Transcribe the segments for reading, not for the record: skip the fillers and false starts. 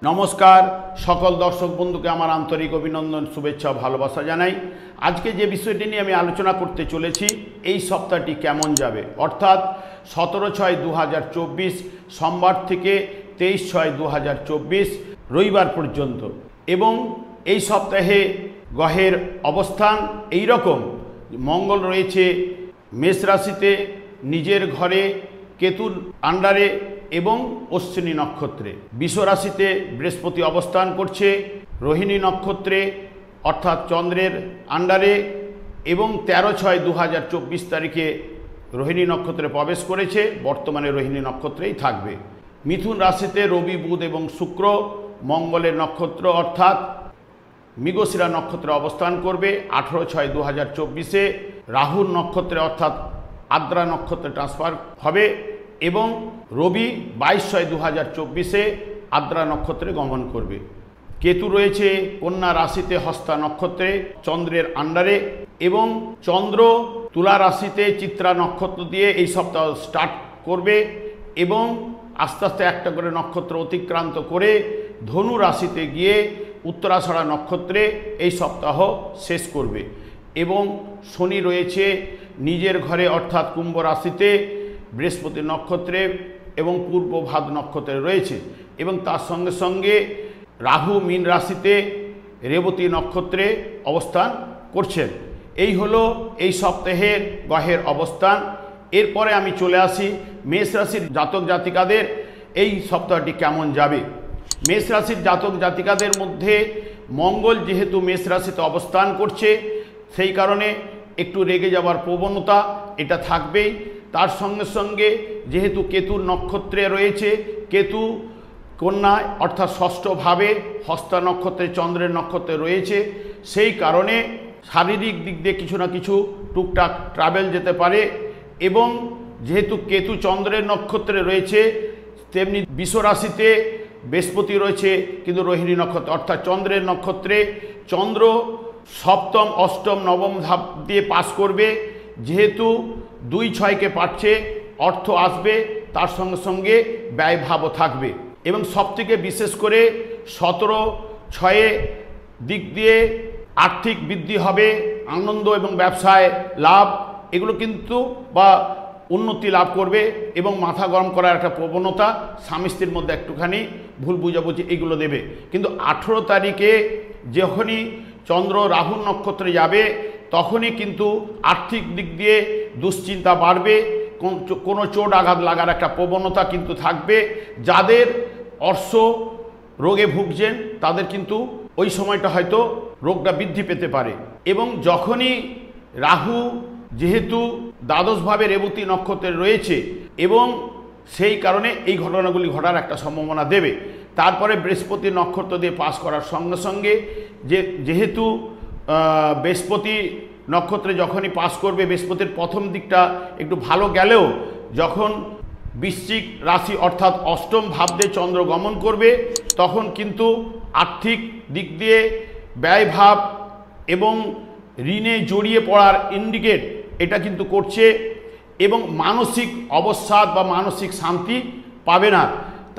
নমস্কার সকল দর্শক বন্ধুকে আমার আন্তরিক অভিনন্দন, শুভেচ্ছা, ভালোবাসা জানাই। আজকে যে বিষয়টি নিয়ে আমি আলোচনা করতে চলেছি, এই সপ্তাহটি কেমন যাবে, অর্থাৎ 17/6/2024 সোমবার থেকে 23/6/2024 রবিবার পর্যন্ত। এবং এই সপ্তাহে গ্রহের অবস্থান এই রকম: মঙ্গল রয়েছে মেষ রাশিতে, নিজের ঘরে কেতুর আন্ডারে এবং অশ্বিনী নক্ষত্রে। বৃষ রাশিতে বৃহস্পতি অবস্থান করছে রোহিণী নক্ষত্রে অর্থাৎ চন্দ্রের আন্ডারে এবং 13/6/2024 তারিখে রোহিণী নক্ষত্রে প্রবেশ করেছে, বর্তমানে রোহিণী নক্ষত্রেই থাকবে। মিথুন রাশিতে রবি, বুধ এবং শুক্র মঙ্গলের নক্ষত্র অর্থাৎ মৃগশিরা নক্ষত্রে অবস্থান করবে 18/6/2024। রাহুর নক্ষত্রে অর্থাৎ আদ্রা নক্ষত্রে ট্রান্সফার হবে এবং রবি 22/6/2024 আদ্রা নক্ষত্রে গমন করবে। কেতু রয়েছে কন্যা রাশিতে হস্তা নক্ষত্রে চন্দ্রের আন্ডারে এবং চন্দ্র তুলা রাশিতে চিত্রা নক্ষত্র দিয়ে এই সপ্তাহ স্টার্ট করবে এবং আস্তে আস্তে একটা করে নক্ষত্র অতিক্রান্ত করে ধনু রাশিতে গিয়ে উত্তরাষাঢ়া নক্ষত্রে এই সপ্তাহ শেষ করবে। এবং শনি রয়েছে নিজের ঘরে অর্থাৎ কুম্ভ রাশিতে বৃহস্পতি নক্ষত্রে এবং পূর্ব ভাদ নক্ষত্রে রয়েছে এবং তার সঙ্গে সঙ্গে রাহু মীন রাশিতে রেবতী নক্ষত্রে অবস্থান করছেন। এই হলো এই সপ্তাহের গ্রহের অবস্থান। এরপরে আমি চলে আসি মেষ রাশির জাতক জাতিকাদের এই সপ্তাহটি কেমন যাবে। মেষ রাশির জাতক জাতিকাদের মধ্যে মঙ্গল যেহেতু মেষ রাশিতে অবস্থান করছে, সেই কারণে একটু রেগে যাওয়ার প্রবণতা এটা থাকবেই। তার সঙ্গে সঙ্গে যেহেতু কেতুর নক্ষত্রে রয়েছে, কেতু কন্যায় অর্থাৎ ষষ্ঠভাবে হস্তা নক্ষত্রে চন্দ্রের নক্ষত্রে রয়েছে, সেই কারণে শারীরিক দিক দিয়ে কিছু না কিছু টুকটাক ট্রাভেল যেতে পারে। এবং যেহেতু কেতু চন্দ্রের নক্ষত্রে রয়েছে, তেমনি বৃষ রাশিতে বৃহস্পতি রয়েছে কিন্তু রোহিণী নক্ষত্র অর্থাৎ চন্দ্রের নক্ষত্রে। চন্দ্র সপ্তম, অষ্টম, নবম ধাপ দিয়ে পাস করবে, যেহেতু 2-6কে পাচ্ছে, অর্থ আসবে, তার সঙ্গে সঙ্গে ব্যয়ভাবও থাকবে। এবং সবথেকে বিশেষ করে 17/6 দিক দিয়ে আর্থিক বৃদ্ধি হবে, আনন্দ এবং ব্যবসায় লাভ এগুলো কিন্তু বা উন্নতি লাভ করবে এবং মাথা গরম করার একটা প্রবণতা, স্বামী স্ত্রীর মধ্যে একটুখানি ভুল বুঝাবুঝি এগুলো দেবে। কিন্তু 18 তারিখে যখনই চন্দ্র রাহুর নক্ষত্রে যাবে তখনই কিন্তু আর্থিক দিক দিয়ে দুশ্চিন্তা বাড়বে, কোনো চোট আঘাত লাগার একটা প্রবণতা কিন্তু থাকবে। যাদের অর্শ রোগে ভুগছেন তাদের কিন্তু ওই সময়টা হয়তো রোগটা বৃদ্ধি পেতে পারে। এবং যখনই রাহু যেহেতু দ্বাদশভাবে রেবতী নক্ষত্রে রয়েছে এবং সেই কারণে এই ঘটনাগুলি ঘটার একটা সম্ভাবনা দেবে। তারপরে বৃহস্পতি নক্ষত্র দিয়ে পাস করার সঙ্গে সঙ্গে যেহেতু বৃহস্পতি নক্ষত্রে যখনই পাস করবে, বৃহস্পতির প্রথম দিকটা একটু ভালো গেলেও যখন বৃশ্চিক রাশি অর্থাৎ অষ্টম ভাব দিয়ে চন্দ্র গমন করবে তখন কিন্তু আর্থিক দিক দিয়ে ব্যয়ভাব এবং ঋণে জড়িয়ে পড়ার ইন্ডিকেট এটা কিন্তু করছে এবং মানসিক অবসাদ বা মানসিক শান্তি পাবে না।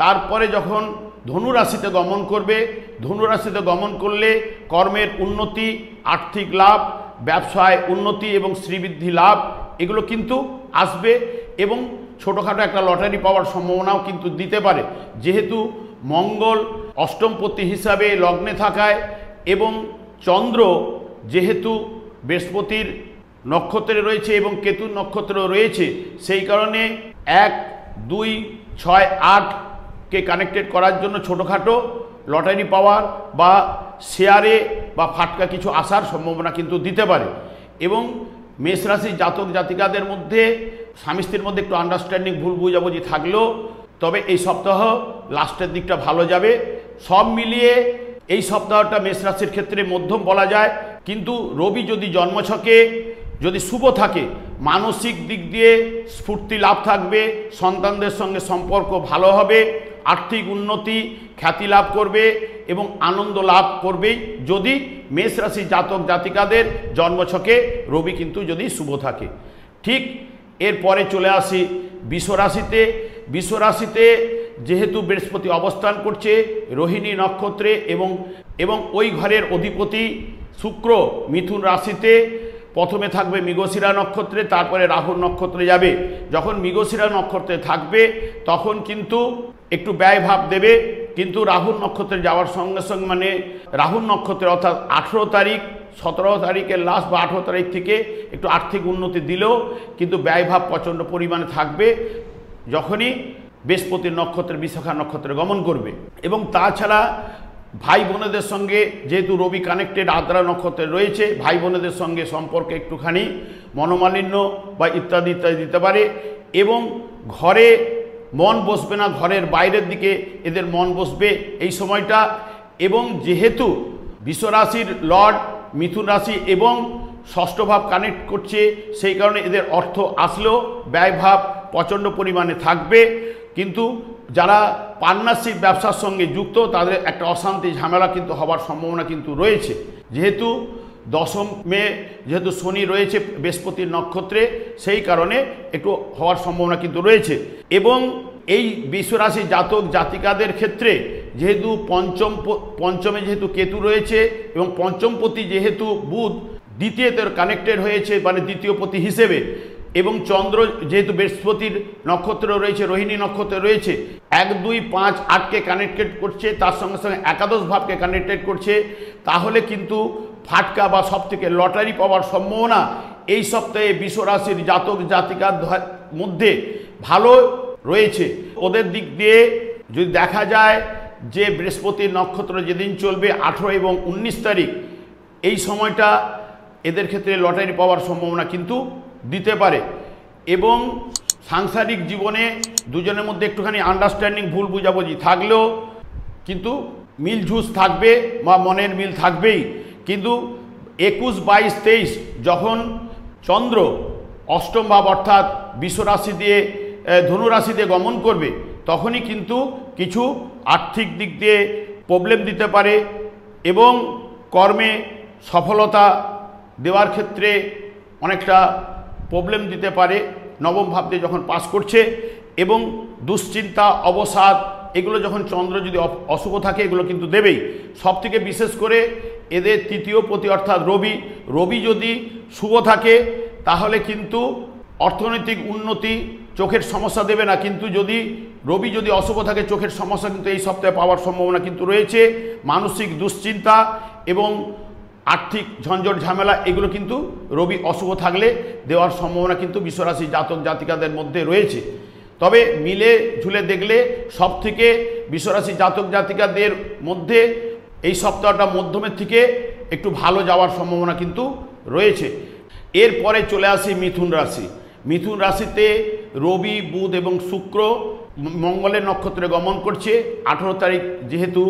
তারপরে যখন ধনু রাশিতে গমন করবে, ধনু রাশিতে গমন করলে কর্মের উন্নতি, আর্থিক লাভ, ব্যবসায় উন্নতি এবং শ্রীবৃদ্ধি লাভ এগুলো কিন্তু আসবে এবং ছোটোখাটো একটা লটারি পাওয়ার সম্ভাবনাও কিন্তু দিতে পারে, যেহেতু মঙ্গল অষ্টমপতি হিসাবে লগ্নে থাকায় এবং চন্দ্র যেহেতু বৃহস্পতির নক্ষত্রে রয়েছে এবং কেতুর নক্ষত্র রয়েছে, সেই কারণে 1, 2, 6, 8কে কানেক্টেড করার জন্য ছোটোখাটো লটারি পাওয়ার বা শেয়ারে বা ফাটকা কিছু আসার সম্ভাবনা কিন্তু দিতে পারে। এবং মেষ রাশির জাতক জাতিকাদের মধ্যে স্বামী স্ত্রীর মধ্যে একটু আন্ডারস্ট্যান্ডিং ভুল বুঝাবুঝি থাকলেও তবে এই সপ্তাহ লাস্টের দিকটা ভালো যাবে। সব মিলিয়ে এই সপ্তাহটা মেষ রাশির ক্ষেত্রে মধ্যম বলা যায়। কিন্তু রবি যদি জন্মছকে যদি শুভ থাকে, মানসিক দিক দিয়ে স্ফূর্তি লাভ থাকবে, সন্তানদের সঙ্গে সম্পর্ক ভালো হবে, আর্থিক উন্নতি, খ্যাতি লাভ করবে এবং আনন্দ লাভ করবেই যদি মেষ রাশি জাতক জাতিকাদের জন্মছকে রবি কিন্তু যদি শুভ থাকে। ঠিক এরপরে চলে আসি বৃষ রাশিতে। বৃষ রাশিতে যেহেতু বৃহস্পতি অবস্থান করছে রোহিণী নক্ষত্রে এবং ওই ঘরের অধিপতি শুক্র মিথুন রাশিতে প্রথমে থাকবে মৃগশিরা নক্ষত্রে, তারপরে রাহুর নক্ষত্রে যাবে। যখন মৃগশিরা নক্ষত্রে থাকবে তখন কিন্তু একটু ব্যয়ভাব দেবে, কিন্তু রাহুর নক্ষত্রে যাওয়ার সঙ্গে সঙ্গে মানে রাহুর নক্ষত্রে অর্থাৎ 18 তারিখ 17 তারিখের লাস্ট বা 18 তারিখ থেকে একটু আর্থিক উন্নতি দিলেও কিন্তু ব্যয়ভাব প্রচণ্ড পরিমাণে থাকবে যখনই বৃহস্পতির নক্ষত্রে বিশাখা নক্ষত্রে গমন করবে। এবং তাছাড়া ভাই বোনেদের সঙ্গে যেহেতু রবি কানেক্টেড আদ্রা নক্ষত্রে রয়েছে, ভাই বোনেদের সঙ্গে সম্পর্কে একটুখানি মনোমালিন্য বা ইত্যাদি ইত্যাদি দিতে পারে। এবং ঘরে মন বসবে না, ঘরের বাইরের দিকে এদের মন বসবে এই সময়টা। এবং যেহেতু বিশ্বরাশির লর্ড মিথুন রাশি এবং ষষ্ঠ ভাব কানেক্ট করছে, সেই কারণে এদের অর্থ আসলেও ব্যয়ভাব প্রচণ্ড পরিমাণে থাকবে। কিন্তু যারা পার্টনারশিপ ব্যবসার সঙ্গে যুক্ত তাদের একটা অশান্তি ঝামেলা কিন্তু হওয়ার সম্ভাবনা কিন্তু রয়েছে, যেহেতু দশমে যেহেতু শনি রয়েছে বৃহস্পতির নক্ষত্রে, সেই কারণে একটু হওয়ার সম্ভাবনা কিন্তু রয়েছে। এবং এই বিশ্বরাশি জাতক জাতিকাদের ক্ষেত্রে যেহেতু পঞ্চমে যেহেতু কেতু রয়েছে এবং পঞ্চমপতি যেহেতু বুধ দ্বিতীয়তে কানেক্টেড হয়েছে মানে দ্বিতীয় পতি হিসেবে, এবং চন্দ্র যেহেতু বৃহস্পতির নক্ষত্র রয়েছে রোহিণী নক্ষত্রে রয়েছে 1, 2, 5, 8কে কানেক্টেড করছে, তার সঙ্গে সঙ্গে একাদশ ভাবকে কানেক্টেড করছে, তাহলে কিন্তু ফাটকা বা সব থেকে লটারি পাওয়ার সম্ভাবনা এই সপ্তাহে বিশ্বরাশির জাতক জাতিকার মধ্যে ভালো রয়েছে। ওদের দিক দিয়ে যদি দেখা যায় যে বৃহস্পতির নক্ষত্র যেদিন চলবে 18 এবং 19 তারিখ, এই সময়টা এদের ক্ষেত্রে লটারি পাওয়ার সম্ভাবনা কিন্তু দিতে পারে। এবং সাংসারিক জীবনে দুজনের মধ্যে একটুখানি আন্ডারস্ট্যান্ডিং ভুল বুঝাবুঝি থাকলেও কিন্তু মিলঝুস থাকবে বা মনের মিল থাকবেই। কিন্তু 21, 22, 23 যখন চন্দ্র অষ্টম ভাব অর্থাৎ বিশ্বরাশি দিয়ে ধনুরাশি দিয়ে গমন করবে, তখনই কিন্তু কিছু আর্থিক দিক দিয়ে প্রবলেম দিতে পারে এবং কর্মে সফলতা দেওয়ার ক্ষেত্রে অনেকটা প্রবলেম দিতে পারে নবম ভাব দিয়ে যখন পাস করছে। এবং দুশ্চিন্তা অবসাদ এগুলো যখন চন্দ্র যদি অশুভ থাকে এগুলো কিন্তু দেবেই। সবথেকে বিশেষ করে এদের তৃতীয় পতি অর্থাৎ রবি যদি শুভ থাকে তাহলে কিন্তু অর্থনৈতিক উন্নতি, চোখের সমস্যা দেবে না, কিন্তু রবি যদি অশুভ থাকে চোখের সমস্যা কিন্তু এই সপ্তাহে পাওয়ার সম্ভাবনা কিন্তু রয়েছে। মানসিক দুশ্চিন্তা এবং আর্থিক ঝঞ্ঝট ঝামেলা এগুলো কিন্তু রবি অশুভ থাকলে দেওয়ার সম্ভাবনা কিন্তু বিশ্বরাশি জাতক জাতিকাদের মধ্যে রয়েছে। তবে মিলে ঝুলে দেখলে সব থেকে বিশ্বরাশি জাতক জাতিকাদের মধ্যে এই সপ্তাহটা মধ্যমের থেকে একটু ভালো যাওয়ার সম্ভাবনা কিন্তু রয়েছে। এরপরে চলে আসি মিথুন রাশি। মিথুন রাশিতে রবি, বুধ এবং শুক্র মঙ্গলের নক্ষত্রে গমন করছে। 18 তারিখ যেহেতু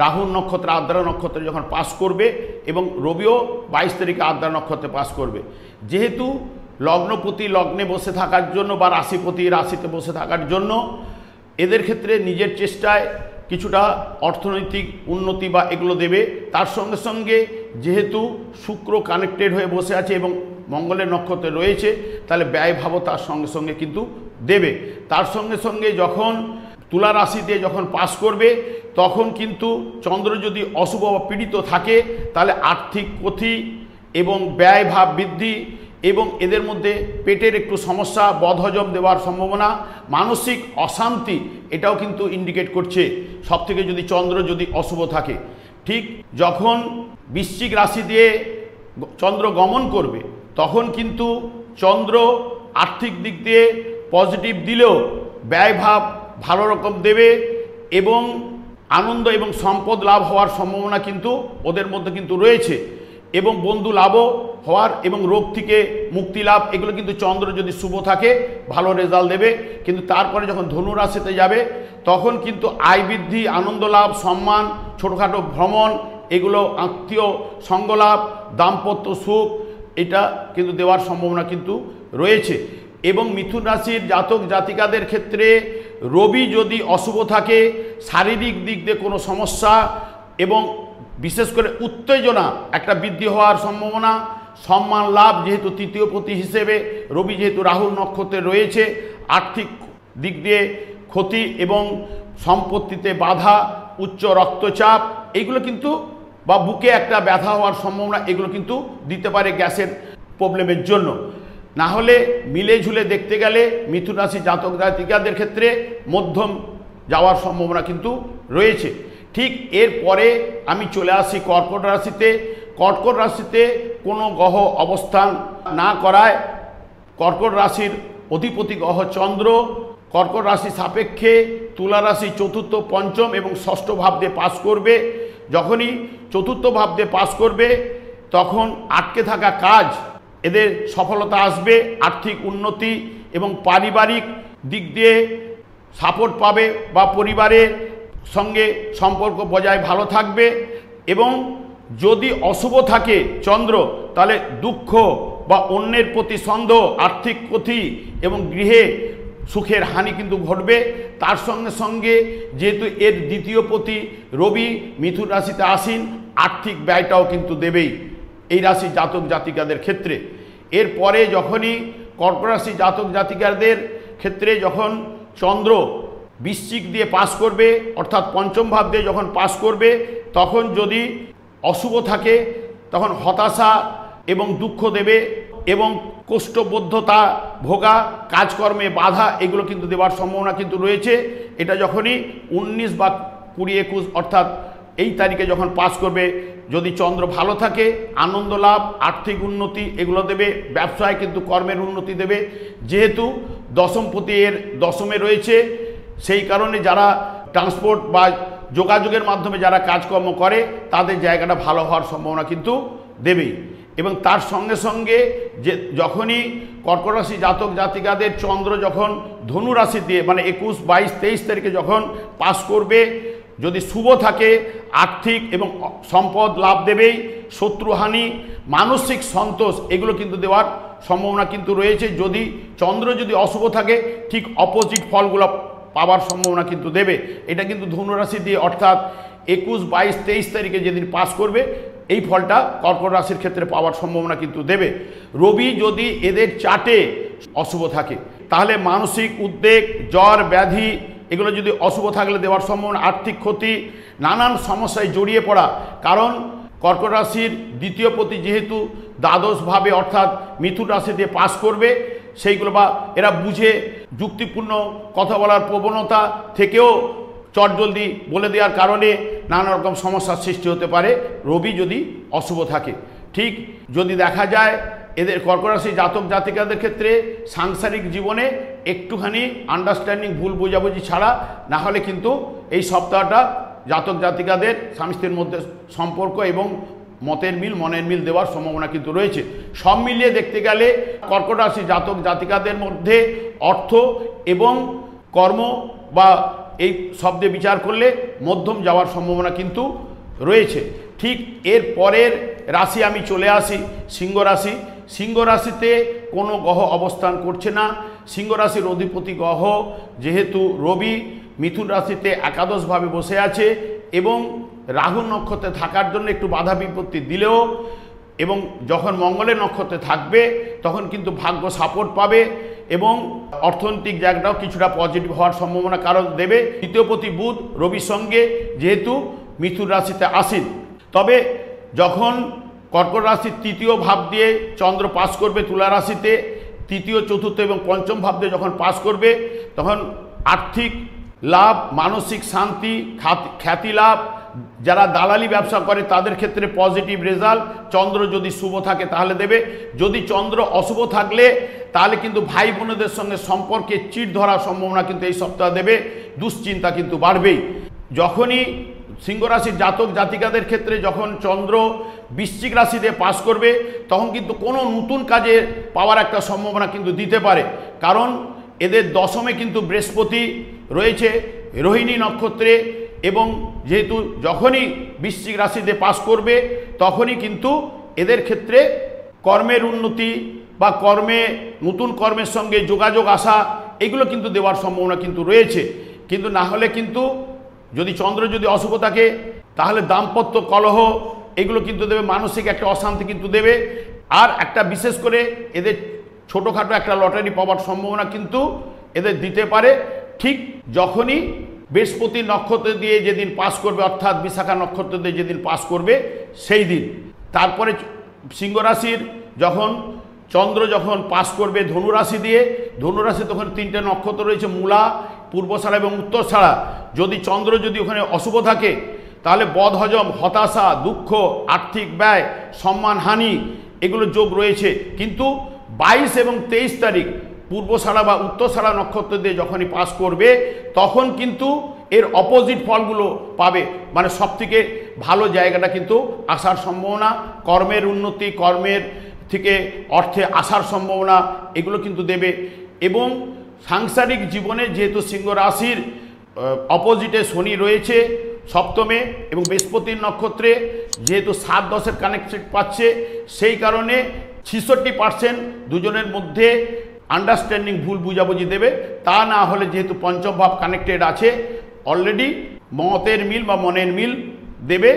রাহুর নক্ষত্র আদ্রা নক্ষত্রে যখন পাস করবে এবং রবিও 22 তারিখে আদ্রা নক্ষত্রে পাস করবে। যেহেতু লগ্নপতি লগ্নে বসে থাকার জন্য বা রাশিপতি রাশিতে বসে থাকার জন্য এদের ক্ষেত্রে নিজের চেষ্টায় কিছুটা অর্থনৈতিক উন্নতি বা এগুলো দেবে। তার সঙ্গে সঙ্গে যেহেতু শুক্র কানেক্টেড হয়ে বসে আছে এবং মঙ্গলের নক্ষত্রে রয়েছে, তাহলে ব্যয়ভাবও তার সঙ্গে সঙ্গে কিন্তু দেবে। তার সঙ্গে সঙ্গে যখন তুলা রাশিতে যখন পাস করবে তখন কিন্তু চন্দ্র যদি অশুভ বা পীড়িত থাকে তাহলে আর্থিক ক্ষতি এবং ব্যয়ভাব বৃদ্ধি এবং এদের মধ্যে পেটের একটু সমস্যা, বদহজম দেওয়ার সম্ভাবনা, মানসিক অশান্তি এটাও কিন্তু ইন্ডিকেট করছে সবথেকে যদি চন্দ্র যদি অশুভ থাকে। ঠিক যখন বৃশ্চিক রাশি দিয়ে চন্দ্র গমন করবে তখন কিন্তু চন্দ্র আর্থিক দিক দিয়ে পজিটিভ দিলেও ব্যয়ভাব ভালো রকম দেবে এবং আনন্দ এবং সম্পদ লাভ হওয়ার সম্ভাবনা কিন্তু ওদের মধ্যে কিন্তু রয়েছে এবং বন্ধু লাভও হওয়ার এবং রোগ থেকে মুক্তি লাভ এগুলো কিন্তু চন্দ্র যদি শুভ থাকে ভালো রেজাল্ট দেবে। কিন্তু তারপরে যখন ধনু রাশিতে যাবে তখন কিন্তু আয় বৃদ্ধি, আনন্দ লাভ, সম্মান, ছোটোখাটো ভ্রমণ এগুলো, আত্মীয় সঙ্গলাভ, দাম্পত্য সুখ এটা কিন্তু দেওয়ার সম্ভাবনা কিন্তু রয়েছে। এবং মিথুন রাশির জাতক জাতিকাদের ক্ষেত্রে রবি যদি অশুভ থাকে শারীরিক দিক দিয়ে কোনো সমস্যা এবং বিশেষ করে উত্তেজনা একটা বৃদ্ধি হওয়ার সম্ভাবনা, সম্মান লাভ যেহেতু তৃতীয় পতি হিসেবে রবি যেহেতু রাহুর নক্ষত্রে রয়েছে, আর্থিক দিক দিয়ে ক্ষতি এবং সম্পত্তিতে বাধা, উচ্চ রক্তচাপ, এইগুলো কিন্তু বা বুকে একটা ব্যথা হওয়ার সম্ভাবনা এগুলো কিন্তু দিতে পারে গ্যাসের প্রবলেমের জন্য। না হলে মিলে ঝুলে দেখতে গেলে মিথুন রাশি জাতক জাতিকাদের ক্ষেত্রে মধ্যম যাওয়ার সম্ভাবনা কিন্তু রয়েছে। ঠিক এরপরে আমি চলে আসি কর্কট রাশিতে। কর্কট রাশিতে কোনো গ্রহ অবস্থান না করায় কর্কট রাশির অধিপতি গ্রহ চন্দ্র কর্কট রাশি সাপেক্ষে তুলা রাশি চতুর্থ, পঞ্চম এবং ষষ্ঠ ভাব দিয়ে পাস করবে। যখনই চতুর্থ ভাব দিয়ে পাস করবে তখন আটকে থাকা কাজ এদের সফলতা আসবে, আর্থিক উন্নতি এবং পারিবারিক দিক দিয়ে সাপোর্ট পাবে বা পরিবারের সঙ্গে সম্পর্ক বজায় ভালো থাকবে। এবং যদি অশুভ থাকে চন্দ্র তাহলে দুঃখ বা অন্যের প্রতি সন্দেহ, আর্থিক ক্ষতি এবং গৃহে সুখের হানি কিন্তু ঘটবে। তার সঙ্গে সঙ্গে যেহেতু এর দ্বিতীয় পতি রবি মিথুন রাশিতে আসীন, আর্থিক ব্যয়টাও কিন্তু দেবেই এই রাশি জাতক জাতিকাদের ক্ষেত্রে। এরপরে যখনই কর্কট রাশি জাতক জাতিকাদের ক্ষেত্রে যখন চন্দ্র বৃশ্চিক দিয়ে পাস করবে অর্থাৎ পঞ্চম ভাব দিয়ে যখন পাস করবে তখন যদি অশুভ থাকে তখন হতাশা এবং দুঃখ দেবে এবং কোষ্ঠবদ্ধতা ভোগা, কাজকর্মে বাধা এগুলো কিন্তু দেওয়ার সম্ভাবনা কিন্তু রয়েছে। এটা যখনই 19 বা 20-21 অর্থাৎ এই তারিখে যখন পাস করবে, যদি চন্দ্র ভালো থাকে আনন্দ লাভ, আর্থিক উন্নতি এগুলো দেবে, ব্যবসায় কিন্তু কর্মের উন্নতি দেবে। যেহেতু দশমপতি এর দশমে রয়েছে সেই কারণে যারা ট্রান্সপোর্ট বা যোগাযোগের মাধ্যমে যারা কাজকর্ম করে তাদের জায়গাটা ভালো হওয়ার সম্ভাবনা কিন্তু দেবেই। এবং তার সঙ্গে সঙ্গে যে যখনই কর্কট রাশি জাতক জাতিকাদের চন্দ্র যখন ধনু রাশি দিয়ে মানে 21, 22, 23 তারিখে যখন পাস করবে, যদি শুভ থাকে আর্থিক এবং সম্পদ লাভ দেবেই, শত্রুহানি, মানসিক সন্তোষ এগুলো কিন্তু দেওয়ার সম্ভাবনা কিন্তু রয়েছে। যদি চন্দ্র যদি অশুভ থাকে ঠিক অপোজিট ফলগুলো পাওয়ার সম্ভাবনা কিন্তু দেবে। এটা কিন্তু ধনুরাশি দিয়ে অর্থাৎ 21, 22, 23 তারিখে যেদিন পাস করবে এই ফলটা কর্কট রাশির ক্ষেত্রে পাওয়ার সম্ভাবনা কিন্তু দেবে। রবি যদি এদের চার্টে অশুভ থাকে তাহলে মানসিক উদ্বেগ, জ্বর, ব্যাধি এগুলো যদি অশুভ থাকলে দেওয়ার সম্ভাবনা, আর্থিক ক্ষতি, নানান সমস্যায় জড়িয়ে পড়া। কারণ কর্কট রাশির দ্বিতীয় পতি যেহেতু দ্বাদশভাবে অর্থাৎ মিথুন রাশি দিয়ে পাস করবে, সেইগুলো বা এরা বুঝে যুক্তিপূর্ণ কথা বলার প্রবণতা থেকেও চটজলদি বলে দেওয়ার কারণে নানা রকম সমস্যার সৃষ্টি হতে পারে রবি যদি অশুভ থাকে। ঠিক যদি দেখা যায় এদের কর্কট রাশি জাতক জাতিকাদের ক্ষেত্রে সাংসারিক জীবনে একটুখানি আন্ডারস্ট্যান্ডিং, ভুল বোঝাবুঝি ছাড়া না হলে কিন্তু এই সপ্তাহটা জাতক জাতিকাদের স্বামী স্ত্রীর মধ্যে সম্পর্ক এবং মতের মিল, মনের মিল দেওয়ার সম্ভাবনা কিন্তু রয়েছে। সব মিলিয়ে দেখতে গেলে কর্কট রাশি জাতক জাতিকাদের মধ্যে অর্থ এবং কর্ম বা এই শব্দে বিচার করলে মধ্যম যাওয়ার সম্ভাবনা কিন্তু রয়েছে। ঠিক এর পরের রাশি আমি চলে আসি সিংহ রাশি। সিংহ রাশিতে কোনো গ্রহ অবস্থান করছে না। সিংহ রাশির অধিপতি গ্রহ যেহেতু রবি মিথুন রাশিতে একাদশভাবে বসে আছে এবং রাহু নক্ষত্রে থাকার জন্য একটু বাধা বিপত্তি দিলেও এবং যখন মঙ্গলের নক্ষত্রে থাকবে তখন কিন্তু ভাগ্য সাপোর্ট পাবে এবং অর্থনৈতিক জায়গাটাও কিছুটা পজিটিভ হওয়ার সম্ভাবনা কারণ দেবে। তৃতীয়পতি বুধ রবির সঙ্গে যেহেতু মিথুন রাশিতে আসেন, তবে যখন কর্কট রাশির তৃতীয় ভাব দিয়ে চন্দ্র পাস করবে তুলা রাশিতে, তৃতীয়, চতুর্থ এবং পঞ্চম ভাব দিয়ে যখন পাস করবে তখন আর্থিক লাভ, মানসিক শান্তি, খ্যাতি লাভ, যারা দালালি ব্যবসা করে তাদের ক্ষেত্রে পজিটিভ রেজাল্ট চন্দ্র যদি শুভ থাকে তাহলে দেবে। যদি চন্দ্র অশুভ থাকলে তাহলে কিন্তু ভাই বোনদের সঙ্গে সম্পর্কে চিড় ধরার সম্ভাবনা কিন্তু এই সপ্তাহ দেবে, দুশ্চিন্তা কিন্তু বাড়বেই। যখনই সিংহ রাশির জাতক জাতিকাদের ক্ষেত্রে যখন চন্দ্র বৃশ্চিক রাশিতে পাস করবে তখন কিন্তু কোনো নতুন কাজে পাওয়ার একটা সম্ভাবনা কিন্তু দিতে পারে। কারণ এদের দশমে কিন্তু বৃহস্পতি রয়েছে রোহিণী নক্ষত্রে এবং যেহেতু যখনই বৃশ্চিক রাশিতে পাস করবে তখনই কিন্তু এদের ক্ষেত্রে কর্মের উন্নতি বা নতুন কর্মের সঙ্গে যোগাযোগ আসা এগুলো কিন্তু দেওয়ার সম্ভাবনা কিন্তু রয়েছে। কিন্তু না হলে কিন্তু যদি চন্দ্র যদি অশুভ থাকে তাহলে দাম্পত্য কলহ এগুলো কিন্তু দেবে, মানসিক একটা অশান্তি কিন্তু দেবে। আর একটা বিশেষ করে এদের ছোটোখাটো একটা লটারি পাওয়ার সম্ভাবনা কিন্তু এদের দিতে পারে ঠিক যখনই বৃহস্পতি নক্ষত্র দিয়ে যেদিন পাস করবে, অর্থাৎ বিশাখা নক্ষত্র দিয়ে যেদিন পাস করবে সেই দিন। তারপরে সিংহ রাশির যখন চন্দ্র যখন পাস করবে ধনুরাশি দিয়ে, ধনুরাশি তখন তিনটে নক্ষত্র রয়েছে, মূলা, পূর্বশালা এবং উত্তরশালা। যদি চন্দ্র যদি ওখানে অশুভ থাকে তাহলে বদহজম, হতাশা, দুঃখ, আর্থিক ব্যয়, সম্মানহানি এগুলো যোগ রয়েছে। কিন্তু 22 এবং 23 তারিখ পূর্বশালা বা উত্তরশালা নক্ষত্র দিয়ে যখনই পাস করবে তখন কিন্তু এর অপোজিট ফলগুলো পাবে, মানে সবথেকে ভালো জায়গাটা কিন্তু আসার সম্ভাবনা, কর্মের উন্নতি, কর্মের থেকে অর্থে আসার সম্ভাবনা এগুলো কিন্তু দেবে। এবং সাংসারিক জীবনে যেহেতু সিংহ রাশির অপোজিটে শনি রয়েছে সপ্তমে এবং বৃহস্পতির নক্ষত্রে যেহেতু 7-10-এর কানেকশন পাচ্ছে, সেই কারণে 66% দুজনের মধ্যে আন্ডারস্ট্যান্ডিং, ভুল বুঝাবুঝি দেবে। তা না হলে যেহেতু পঞ্চম ভাব কানেক্টেড আছে অলরেডি, মতের মিল বা মনের মিল দেবে।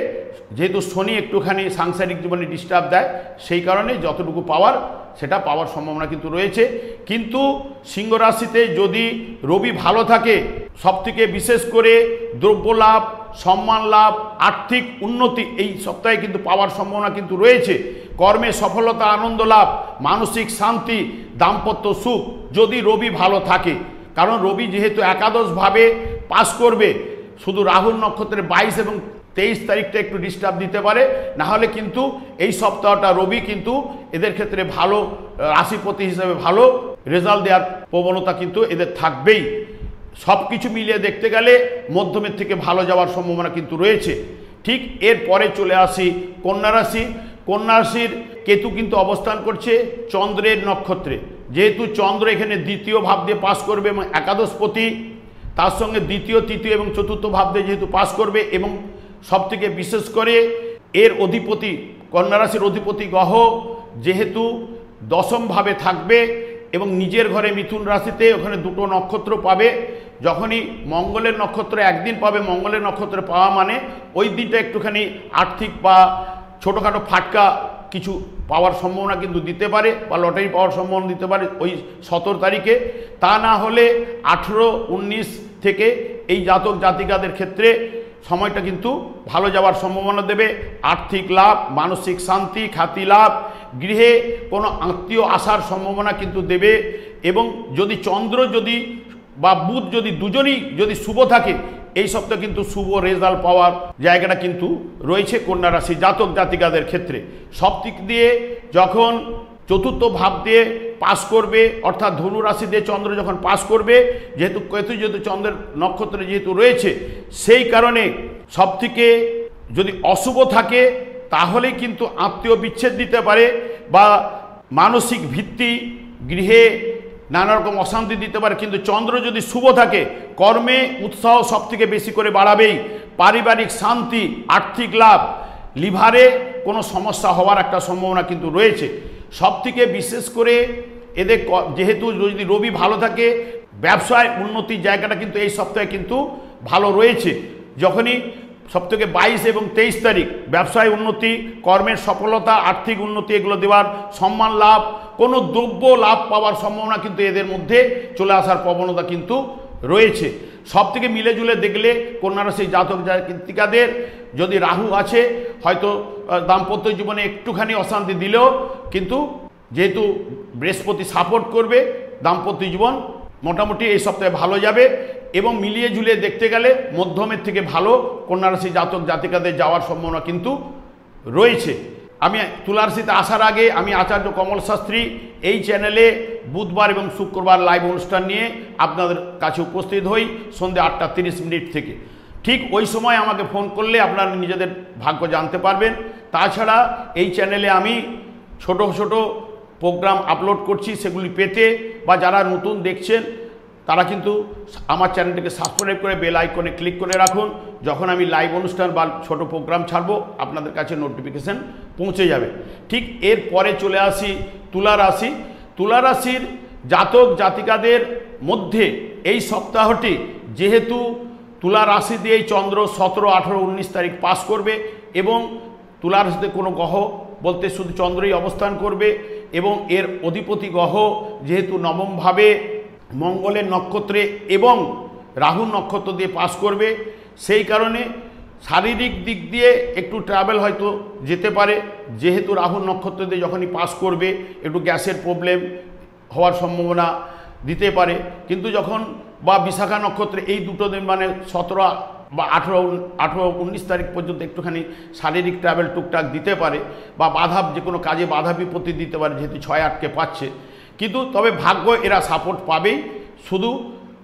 যেহেতু শনি একটুখানি সাংসারিক জীবনে ডিস্টার্ব দেয়, সেই কারণে যতটুকু পাওয়ার সেটা পাওয়ার সম্ভাবনা কিন্তু রয়েছে। কিন্তু সিংহ রাশিতে যদি রবি ভালো থাকে, সবথেকে বিশেষ করে দ্রব্য লাভ, সম্মান লাভ, আর্থিক উন্নতি এই সপ্তাহে কিন্তু পাওয়ার সম্ভাবনা কিন্তু রয়েছে। কর্মে সফলতা, আনন্দ লাভ, মানসিক শান্তি, দাম্পত্য সুখ যদি রবি ভালো থাকে। কারণ রবি যেহেতু একাদশভাবে পাস করবে, শুধু রাহুর নক্ষত্রে 22 এবং 23 তারিখটা একটু ডিস্টার্ব দিতে পারে, না হলে কিন্তু এই সপ্তাহটা রবি কিন্তু এদের ক্ষেত্রে ভালো রাশিপতি হিসেবে ভালো রেজাল্ট দেওয়ার প্রবণতা কিন্তু এদের থাকবেই। সব কিছু মিলিয়ে দেখতে গেলে মধ্যমের থেকে ভালো যাওয়ার সম্ভাবনা কিন্তু রয়েছে। ঠিক এরপরে চলে আসি কন্যা রাশি। কন্যা রাশির কেতু কিন্তু অবস্থান করছে চন্দ্রের নক্ষত্রে। যেহেতু চন্দ্র এখানে দ্বিতীয় ভাব দিয়ে পাস করবে এবং একাদশপতি, তার সঙ্গে দ্বিতীয়, তৃতীয় এবং চতুর্থ ভাব দিয়ে যেহেতু পাস করবে, এবং সবথেকে বিশেষ করে এর অধিপতি, কন্যা রাশির অধিপতি গ্রহ যেহেতু দশমভাবে থাকবে এবং নিজের ঘরে মিথুন রাশিতে, ওখানে দুটো নক্ষত্র পাবে। যখনই মঙ্গলের নক্ষত্র একদিন পাবে, মঙ্গলের নক্ষত্রে পাওয়া মানে ওই দিনটা একটুখানি আর্থিক বা ছোটোখাটো ফাটকা কিছু পাওয়ার সম্ভাবনা কিন্তু দিতে পারে, বা লটারি পাওয়ার সম্ভাবনা দিতে পারে ওই 17 তারিখে। তা না হলে 18-19 থেকে এই জাতক জাতিকাদের ক্ষেত্রে সময়টা কিন্তু ভালো যাওয়ার সম্ভাবনা দেবে। আর্থিক লাভ, মানসিক শান্তি, খ্যাতি লাভ, গৃহে কোনো আত্মীয় আসার সম্ভাবনা কিন্তু দেবে। এবং যদি চন্দ্র যদি বা বুধ যদি দুজনই যদি শুভ থাকে, এই সপ্তাহে কিন্তু শুভ রেজাল্ট পাওয়ার জায়গাটা কিন্তু রয়েছে কন্যা রাশি জাতক জাতিকাদের ক্ষেত্রে। সব দিক দিয়ে যখন চতুর্থ ভাব দিয়ে পাস করবে, অর্থাৎ ধনু রাশি দিয়ে চন্দ্র যখন পাস করবে, যেহেতু কেতু যেহেতু চন্দ্রের নক্ষত্রে যেহেতু রয়েছে, সেই কারণে সবথেকে যদি অশুভ থাকে তাহলেই কিন্তু আত্মীয় বিচ্ছেদ দিতে পারে, বা মানসিক ভিত্তি গৃহে নানা রকম অশান্তি দিতে পারে। কিন্তু চন্দ্র যদি শুভ থাকে, কর্মে উৎসাহ সবথেকে বেশি করে বাড়াবেই, পারিবারিক শান্তি, আর্থিক লাভ, লিভারে কোনো সমস্যা হওয়ার একটা সম্ভাবনা কিন্তু রয়েছে। সবথেকে বিশেষ করে এদের যেহেতু যদি রবি ভালো থাকে, ব্যবসায় উন্নতির জায়গাটা কিন্তু এই সপ্তাহে কিন্তু ভালো রয়েছে। যখনই সবথেকে 22 এবং 23 তারিখ ব্যবসায় উন্নতি, কর্মের সফলতা, আর্থিক উন্নতি এগুলো দেওয়ার, সম্মান লাভ, কোনো দ্রব্য লাভ পাওয়ার সম্ভাবনা কিন্তু এদের মধ্যে চলে আসার প্রবণতা কিন্তু রয়েছে। সব থেকে মিলে জুলে দেখলে কন্যা রাশির জাতক জাতিকাদের যদি রাহু আছে, হয়তো দাম্পত্য জীবনে একটুখানি অশান্তি দিলেও কিন্তু যেহেতু বৃহস্পতি সাপোর্ট করবে, দাম্পত্য জীবন মোটামুটি এই সপ্তাহে ভালো যাবে। এবং মিলিয়ে ঝুলিয়ে দেখতে গেলে মধ্যমের থেকে ভালো কন্যা রাশি জাতক জাতিকাদের যাওয়ার সম্ভাবনা কিন্তু রয়েছে। আমি তুলা রাশিতে আসার আগে আমি আচার্য কমল শাস্ত্রী এই চ্যানেলে বুধবার এবং শুক্রবার লাইভ অনুষ্ঠান নিয়ে আপনাদের কাছে উপস্থিত হই সন্ধ্যে 8:30 থেকে। ঠিক ওই সময় আমাকে ফোন করলে আপনারা নিজেদের ভাগ্য জানতে পারবেন। তাছাড়া এই চ্যানেলে আমি ছোট ছোট প্রোগ্রাম আপলোড করছি, সেগুলি পেতে বা যারা নতুন দেখছেন তারা কিন্তু আমার চ্যানেলটিকে সাবস্ক্রাইব করে বেল আইকনে ক্লিক করে রাখুন। যখন আমি লাইভ অনুষ্ঠান বা ছোট প্রোগ্রাম ছাড়বো আপনাদের কাছে নোটিফিকেশান পৌঁছে যাবে। ঠিক এরপরে চলে আসি তুলা রাশি। তুলা রাশির জাতক জাতিকাদের মধ্যে এই সপ্তাহটি যেহেতু তুলা রাশি দিয়েই চন্দ্র 17, 18, 19 তারিখ পাস করবে এবং তুলা রাশিতে কোনো গ্রহ বলতে শুধু চন্দ্রই অবস্থান করবে, এবং এর অধিপতি গ্রহ যেহেতু নবমভাবে মঙ্গলের নক্ষত্রে এবং রাহু নক্ষত্র দিয়ে পাস করবে, সেই কারণে শারীরিক দিক দিয়ে একটু ট্রাভেল হয়তো যেতে পারে, যেহেতু রাহু নক্ষত্র দিয়ে যখনই পাস করবে একটু গ্যাসের প্রবলেম হওয়ার সম্ভাবনা দিতে পারে। কিন্তু যখন বা বিশাখা নক্ষত্রে এই দুটো দিন মানে 17 বা 18-19 তারিখ পর্যন্ত একটুখানি শারীরিক ট্রাভেল টুকটাক দিতে পারে, বা বাধা যে কোনো কাজে বাধা বিপত্তি দিতে পারে, যেহেতু 6-8কে পাচ্ছে। কিন্তু তবে ভাগ্য এরা সাপোর্ট পাবেই, শুধু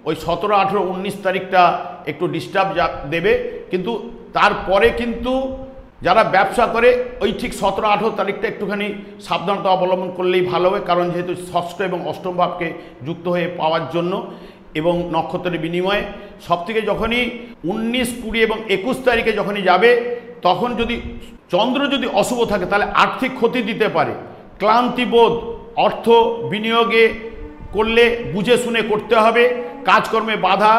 ওই 17, 18, 19 তারিখটা একটু ডিস্টার্ব দেবে। কিন্তু তারপরে কিন্তু যারা ব্যবসা করে ওই ঠিক 17, 18 তারিখটা একটুখানি সাবধানতা অবলম্বন করলেই ভালো হবে, কারণ যেহেতু ষষ্ঠ এবং অষ্টম ভাবকে যুক্ত হয়ে পাওয়ার জন্য এবং নক্ষত্রের বিনিময়ে সবথেকে যখনই 19, 20 এবং 21 তারিখে যখনই যাবে, তখন যদি চন্দ্র যদি অশুভ থাকে তাহলে আর্থিক ক্ষতি দিতে পারে, ক্লান্তিবোধ, অর্থ বিনিয়োগে করলে বুঝে শুনে করতে হবে, কাজকর্মে বাধা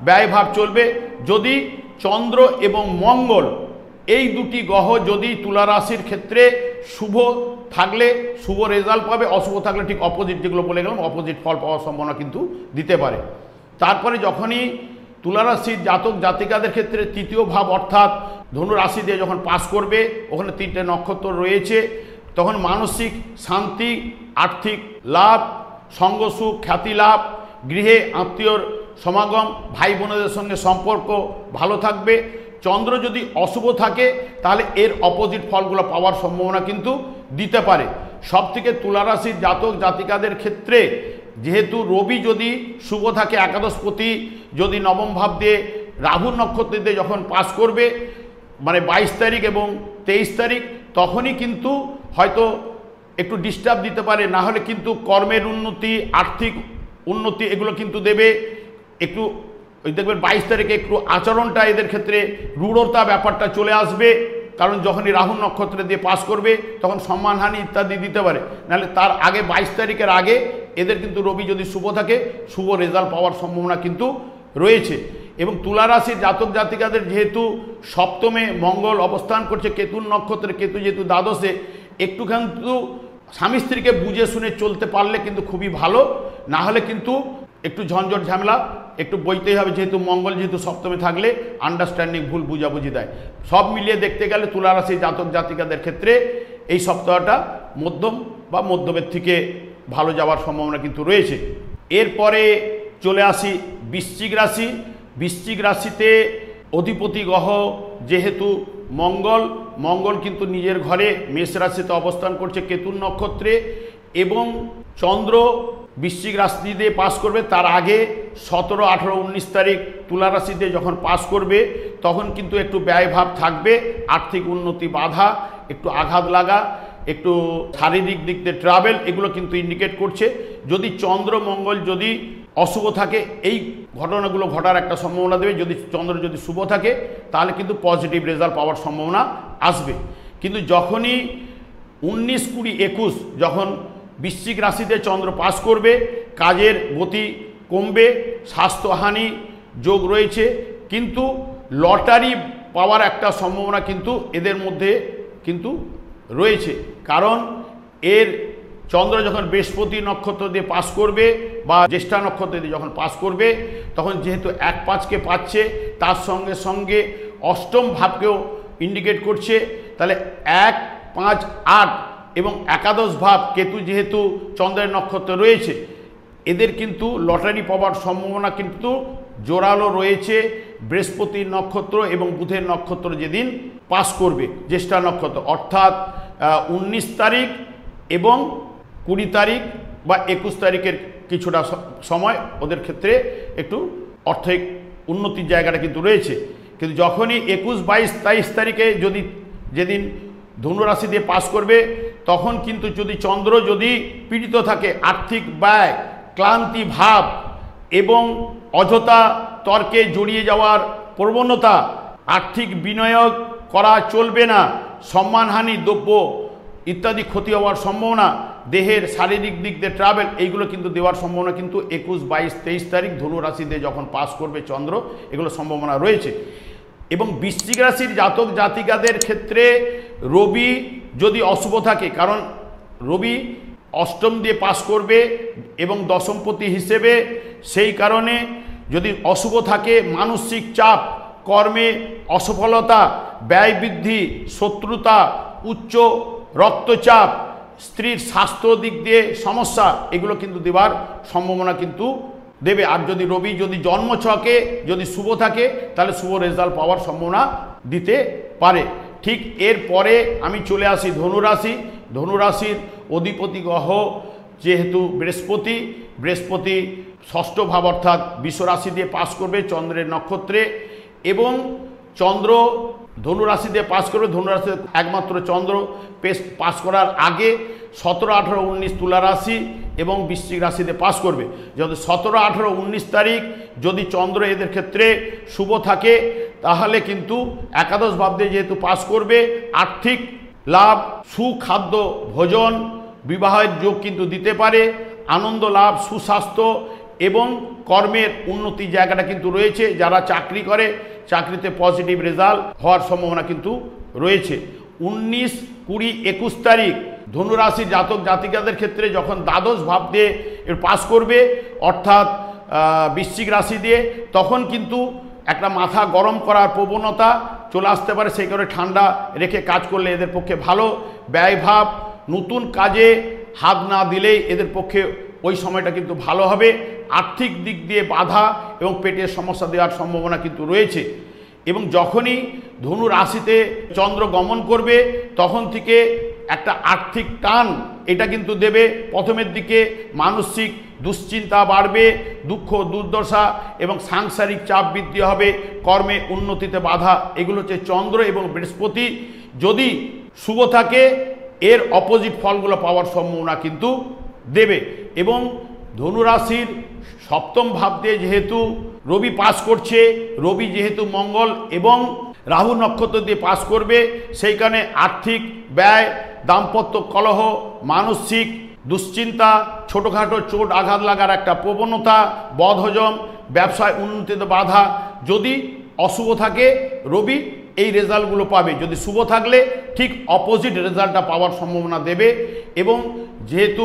ব্যয়ভাব চলবে। যদি চন্দ্র এবং মঙ্গল এই দুটি গ্রহ যদি তুলা রাশির ক্ষেত্রে শুভ থাকলে শুভ রেজাল্ট পাবে, অশুভ থাকলে ঠিক অপোজিট, যেগুলো বলে গেলাম অপোজিট ফল পাওয়ার সম্ভাবনা কিন্তু দিতে পারে। তারপরে যখনই তুলা রাশির জাতক জাতিকাদের ক্ষেত্রে তৃতীয় ভাব অর্থাৎ ধনু রাশি দিয়ে যখন পাস করবে, ওখানে 3টে নক্ষত্র রয়েছে, তখন মানসিক শান্তি, আর্থিক লাভ, সঙ্গসুখ, খ্যাতি লাভ, গৃহে আত্মীয়র সমাগম, ভাই বোনেদের সঙ্গে সম্পর্ক ভালো থাকবে। চন্দ্র যদি অশুভ থাকে তাহলে এর অপোজিট ফলগুলো পাওয়ার সম্ভাবনা কিন্তু দিতে পারে। সবথেকে তুলা রাশির জাতক জাতিকাদের ক্ষেত্রে যেহেতু রবি যদি শুভ থাকে, একাদশপতি যদি নবম ভাব দিয়ে রাহু নক্ষত্র দিয়ে যখন পাস করবে, মানে 22 তারিখ এবং 23 তারিখ, তখনই কিন্তু হয়তো একটু ডিস্টার্ব দিতে পারে। না হলে কিন্তু কর্মের উন্নতি, আর্থিক উন্নতি এগুলো কিন্তু দেবে। একটু ওই দেখবেন 22 তারিখে একটু আচরণটা এদের ক্ষেত্রে রূঢ়তা ব্যাপারটা চলে আসবে, কারণ যখনই রাহু নক্ষত্র দিয়ে পাস করবে তখন সম্মানহানি ইত্যাদি দিতে পারে। নাহলে তার আগে 22 তারিখের আগে এদের কিন্তু রবি যদি শুভ থাকে শুভ রেজাল্ট পাওয়ার সম্ভাবনা কিন্তু রয়েছে। এবং তুলা রাশির জাতক জাতিকাদের যেহেতু সপ্তমে মঙ্গল অবস্থান করছে কেতুর নক্ষত্রে, কেতু যেহেতু দ্বাদশে, একটু কিন্তু স্বামী স্ত্রীকে বুঝে শুনে চলতে পারলে কিন্তু খুবই ভালো, না হলে কিন্তু একটু ঝঞ্ঝট ঝামেলা একটু বইতেই হবে, যেহেতু মঙ্গল যেহেতু সপ্তমে থাকলে আন্ডারস্ট্যান্ডিং ভুল বুঝাবুঝি দেয়। সব মিলিয়ে দেখতে গেলে তুলা রাশির জাতক জাতিকাদের ক্ষেত্রে এই সপ্তাহটা মধ্যম বা মধ্যমের থেকে ভালো যাওয়ার সম্ভাবনা কিন্তু রয়েছে। এরপরে চলে আসি বৃশ্চিক রাশি। বৃশ্চিক রাশিতে অধিপতি গ্রহ যেহেতু মঙ্গল কিন্তু নিজের ঘরে মেষ রাশিতে অবস্থান করছে কেতুর নক্ষত্রে, এবং চন্দ্র বৃশ্চিক রাশি দিয়ে পাস করবে। তার আগে 17, 18, 19 তারিখ তুলা রাশিতে যখন পাস করবে তখন কিন্তু একটু ব্যয়ভাব থাকবে, আর্থিক উন্নতি বাধা, একটু আঘাত লাগা, একটু শারীরিক দিক দিয়ে ট্রাভেল, এগুলো কিন্তু ইন্ডিকেট করছে। যদি চন্দ্র মঙ্গল যদি অশুভ থাকে এই ঘটনাগুলো ঘটার একটা সম্ভাবনা দেবে। যদি চন্দ্র যদি শুভ থাকে তাহলে কিন্তু পজিটিভ রেজাল্ট পাওয়ার সম্ভাবনা আসবে। কিন্তু যখনই 19, 20, 21 যখন বৃশ্চিক রাশিতে চন্দ্র পাস করবে, কাজের গতি কমবে, স্বাস্থ্যহানি যোগ রয়েছে, কিন্তু লটারি পাওয়ার একটা সম্ভাবনা কিন্তু এদের মধ্যে কিন্তু রয়েছে। কারণ এর চন্দ্র যখন বৃহস্পতি নক্ষত্র দিয়ে পাস করবে বা জ্যেষ্ঠা নক্ষত্র দিয়ে যখন পাস করবে, তখন যেহেতু 1-5কে পাচ্ছে, তার সঙ্গে সঙ্গে অষ্টম ভাবকেও ইন্ডিকেট করছে, তাহলে 1, 5, 8 এবং একাদশ ভাব কেতু যেহেতু চন্দ্রের নক্ষত্রে রয়েছে, এদের কিন্তু লটারি পাওয়ার সম্ভাবনা কিন্তু জোরালো রয়েছে। বৃহস্পতির নক্ষত্র এবং বুধের নক্ষত্র যেদিন পাস করবে জ্যেষ্ঠা নক্ষত্র, অর্থাৎ 19 তারিখ এবং 20 তারিখ বা 21 তারিখের কিছুটা সময় ওদের ক্ষেত্রে একটু অর্থনৈতিক উন্নতির জায়গাটা কিন্তু রয়েছে। কিন্তু যখনই 21, 22, 23 তারিখে যদি যেদিন ধনুরাশি দিয়ে পাস করবে, তখন কিন্তু যদি চন্দ্র যদি পীড়িত থাকে, আর্থিক ব্যয়, ক্লান্তি ভাব এবং অযথা তর্কে জড়িয়ে যাওয়ার প্রবণতা, আর্থিক বিনিয়োগ করা চলবে না, সম্মানহানি, দ্রব্য ইত্যাদি ক্ষতি হওয়ার সম্ভাবনা, দেহের শারীরিক দিক দিয়ে ট্রাভেল, এইগুলো কিন্তু দেওয়ার সম্ভাবনা কিন্তু 21, 22, 23 তারিখ ধনু রাশিতে যখন পাস করবে চন্দ্র, এগুলো সম্ভাবনা রয়েছে। এবং বৃশ্চিক রাশির জাতক জাতিকাদের ক্ষেত্রে রবি যদি অশুভ থাকে, কারণ রবি অষ্টম দিয়ে পাস করবে এবং দশমপতি হিসেবে, সেই কারণে যদি অশুভ থাকে মানসিক চাপ, কর্মে অসফলতা, ব্যয় বৃদ্ধি, শত্রুতা, উচ্চ রক্তচাপ, স্ত্রীর স্বাস্থ্য দিক দিয়ে সমস্যা, এগুলো কিন্তু দেওয়ার সম্ভাবনা কিন্তু দেবে। আর যদি রবি যদি জন্মছকে যদি শুভ থাকে তাহলে শুভ রেজাল্ট পাওয়ার সম্ভাবনা দিতে পারে। ঠিক এরপরে আমি চলে আসি ধনুরাশি। ধনুরাশির অধিপতি গ্রহ যেহেতু বৃহস্পতি ষষ্ঠ ভাব অর্থাৎ বিশ্বরাশি দিয়ে পাস করবে চন্দ্রের নক্ষত্রে, এবং চন্দ্র ধনুরাশি দিয়ে পাস করবে। ধনুরাশি একমাত্র চন্দ্র পাস করার আগে 17, 18, 19 তুলা রাশি এবং বৃশ্চিক রাশিতে পাস করবে। যদি 17, 18, 19 তারিখ যদি চন্দ্র এদের ক্ষেত্রে শুভ থাকে তাহলে কিন্তু একাদশ ভাব দিয়ে যেহেতু পাস করবে, আর্থিক লাভ, সুখাদ্য ভোজন, বিবাহের যোগ কিন্তু দিতে পারে, আনন্দ লাভ, সুস্বাস্থ্য এবং কর্মের উন্নতি জায়গাটা কিন্তু রয়েছে। যারা চাকরি করে চাকরিতে পজিটিভ রেজাল্ট হওয়ার সম্ভাবনা কিন্তু রয়েছে। 19, 20, 21 তারিখ ধনুরাশির জাতক জাতিকাদের ক্ষেত্রে যখন দ্বাদশ ভাব দিয়ে পাস করবে অর্থাৎ বৃশ্চিক রাশি দিয়ে, তখন কিন্তু একটা মাথা গরম করার প্রবণতা চলে আসতে পারে। সেই কারণে ঠান্ডা রেখে কাজ করলে এদের পক্ষে ভালো। ব্যয়ভাব, নতুন কাজে হাত না দিলেই এদের পক্ষে ওই সময়টা কিন্তু ভালো হবে। আর্থিক দিক দিয়ে বাধা এবং পেটের সমস্যা দেওয়ার সম্ভাবনা কিন্তু রয়েছে। এবং যখনই ধনু রাশিতে চন্দ্র গমন করবে তখন থেকে একটা আর্থিক টান এটা কিন্তু দেবে। প্রথমের দিকে মানসিক দুশ্চিন্তা বাড়বে, দুঃখ দুর্দশা এবং সাংসারিক চাপ বৃদ্ধি হবে, কর্মে উন্নতিতে বাধা। এগুলো হচ্ছে চন্দ্র এবং বৃহস্পতি যদি শুভ থাকে এর অপোজিট ফলগুলো পাওয়ার সম্ভাবনা কিন্তু দেবে। এবং ধনুরাশির সপ্তম ভাব দিয়ে যেহেতু রবি পাস করছে, রবি যেহেতু মঙ্গল এবং রাহু নক্ষত্র দিয়ে পাস করবে, সেই কারণে আর্থিক ব্যয়, দাম্পত্য কলহ, মানসিক দুশ্চিন্তা, ছোটোখাটো চোট আঘাত লাগার একটা প্রবণতা, বদহজম, ব্যবসায় উন্নতিতে বাধা। যদি অশুভ থাকে রবি এই রেজাল্টগুলো পাবে, যদি শুভ থাকলে ঠিক অপোজিট রেজাল্টটা পাওয়ার সম্ভাবনা দেবে। এবং যেহেতু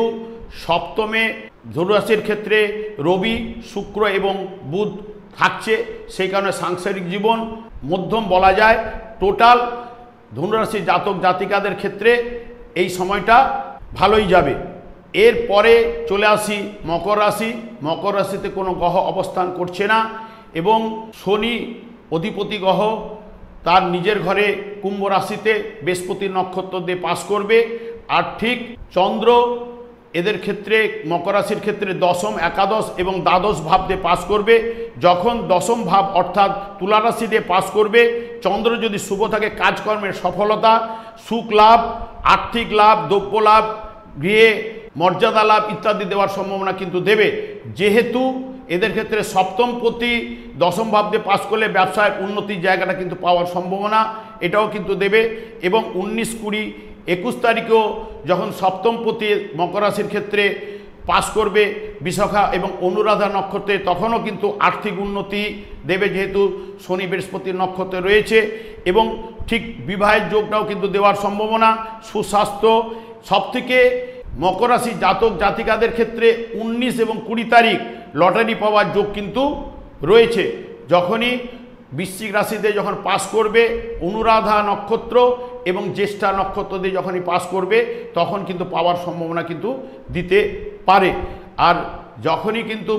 সপ্তমে ধনুরাশির ক্ষেত্রে রবি, শুক্র এবং বুধ থাকছে, সেই কারণে সাংসারিক জীবন মধ্যম বলা যায়। টোটাল ধনুরাশির জাতক জাতিকাদের ক্ষেত্রে এই সময়টা ভালোই যাবে। এরপরে চলে আসি মকর রাশি। মকর রাশিতে কোনো গ্রহ অবস্থান করছে না এবং শনি অধিপতি গ্রহ তার নিজের ঘরে কুম্ভ রাশিতে বৃহস্পতির নক্ষত্র দিয়ে পাস করবে। আর ঠিক চন্দ্র এদের ক্ষেত্রে মকর রাশির ক্ষেত্রে দশম, একাদশ এবং দ্বাদশ ভাব দিয়ে পাস করবে। যখন দশম ভাব অর্থাৎ তুলা রাশি দিয়ে পাস করবে, চন্দ্র যদি শুভ থাকে কাজকর্মের সফলতা, সুখ লাভ, আর্থিক লাভ, দ্রব্য লাভ, গৃহে মর্যাদা লাভ ইত্যাদি দেওয়ার সম্ভাবনা কিন্তু দেবে। যেহেতু এদের ক্ষেত্রে সপ্তমপতি দশম ভাব দিয়ে পাস করলে ব্যবসায় উন্নতির জায়গাটা কিন্তু পাওয়ার সম্ভাবনা এটাও কিন্তু দেবে। এবং 19, 20, 21 তারিখেও যখন সপ্তমপতি মকর রাশির ক্ষেত্রে পাস করবে বিশাখা এবং অনুরাধা নক্ষত্রে, তখনও কিন্তু আর্থিক উন্নতি দেবে যেহেতু শনি বৃহস্পতির নক্ষত্রে রয়েছে। এবং ঠিক বিবাহের যোগটাও কিন্তু দেওয়ার সম্ভাবনা, সুস্বাস্থ্য। সবথেকে মকর রাশি জাতক জাতিকাদের ক্ষেত্রে 19 এবং 20 তারিখ লটারি পাওয়ার যোগ কিন্তু রয়েছে। যখনই বৃশ্চিক রাশিতে যখন পাস করবে অনুরাধা নক্ষত্র এবং জ্যেষ্ঠা নক্ষত্র দিয়ে যখনই পাস করবে তখন কিন্তু পাওয়ার সম্ভাবনা কিন্তু দিতে পারে। আর যখনই কিন্তু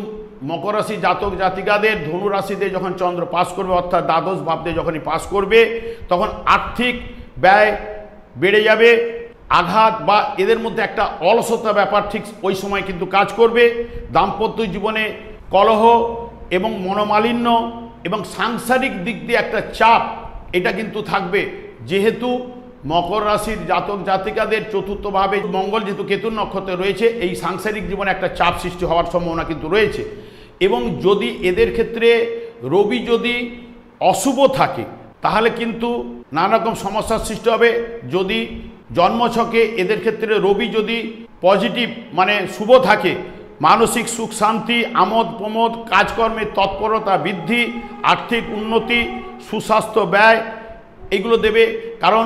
মকর রাশি জাতক জাতিকাদের ধনু রাশিতে যখন চন্দ্র পাস করবে অর্থাৎ দ্বাদশ ভাব দিয়ে যখনই পাস করবে তখন আর্থিক ব্যয় বেড়ে যাবে, আঘাত বা এদের মধ্যে একটা অলসতা ব্যাপার ঠিক ওই সময় কিন্তু কাজ করবে। দাম্পত্য জীবনে কলহ এবং মনোমালিন্য এবং সাংসারিক দিক দিয়ে একটা চাপ এটা কিন্তু থাকবে। যেহেতু মকর রাশির জাতক জাতিকাদের চতুর্থভাবে মঙ্গল যেহেতু কেতুর নক্ষত্রে রয়েছে, এই সাংসারিক জীবনে একটা চাপ সৃষ্টি হওয়ার সম্ভাবনা কিন্তু রয়েছে। এবং যদি এদের ক্ষেত্রে রবি যদি অশুভ থাকে তাহলে কিন্তু নানা রকম সমস্যার সৃষ্টি হবে। যদি জন্মছকে এদের ক্ষেত্রে রবি যদি পজিটিভ মানে শুভ থাকে, মানসিক সুখ শান্তি, আমোদ প্রমোদ, কাজকর্মের তৎপরতা বৃদ্ধি, আর্থিক উন্নতি, সুস্বাস্থ্য, ব্যয় এগুলো দেবে। কারণ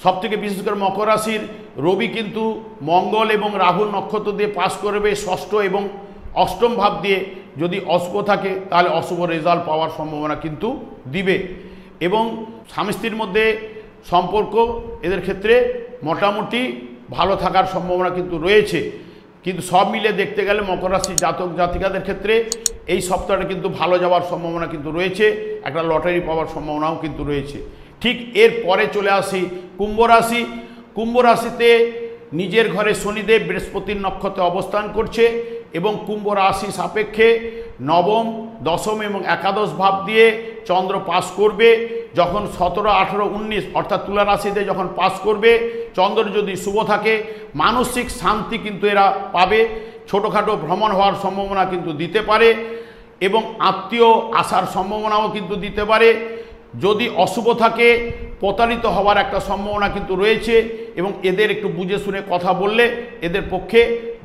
সবথেকে বিশেষ করে মকর রাশির রবি কিন্তু মঙ্গল এবং রাহুর নক্ষত্র দিয়ে পাস করবে ষষ্ঠ এবং অষ্টম ভাব দিয়ে যদি অশুভ থাকে তাহলে অশুভ রেজাল্ট পাওয়ার সম্ভাবনা কিন্তু দিবে। এবং স্বামী স্ত্রীর মধ্যে সম্পর্ক এদের ক্ষেত্রে মোটামুটি ভালো থাকার সম্ভাবনা কিন্তু রয়েছে। কিন্তু সব মিলে দেখতে গেলে মকর রাশির জাতক জাতিকাদের ক্ষেত্রে এই সপ্তাহটা কিন্তু ভালো যাওয়ার সম্ভাবনা কিন্তু রয়েছে, একটা লটারি পাওয়ার সম্ভাবনাও কিন্তু রয়েছে। ঠিক এর পরে চলে আসি কুম্ভ রাশি। কুম্ভ রাশিতে নিজের ঘরে শনিদেব বৃহস্পতির নক্ষত্রে অবস্থান করছে এবং কুম্ভ রাশি সাপেক্ষে নবম, দশম এবং একাদশ ভাব দিয়ে চন্দ্র পাস করবে। যখন 17, 18, 19 অর্থাৎ তুলা রাশিতে যখন পাস করবে, চন্দ্র যদি শুভ থাকে মানসিক শান্তি কিন্তু এরা পাবে। ছোটোখাটো ভ্রমণ হওয়ার সম্ভাবনা কিন্তু দিতে পারে এবং আত্মীয় আসার সম্ভাবনাও কিন্তু দিতে পারে। যদি অশুভ থাকে প্রতারিত হওয়ার একটা সম্ভাবনা কিন্তু রয়েছে এবং এদের একটু বুঝে শুনে কথা বললে এদের পক্ষে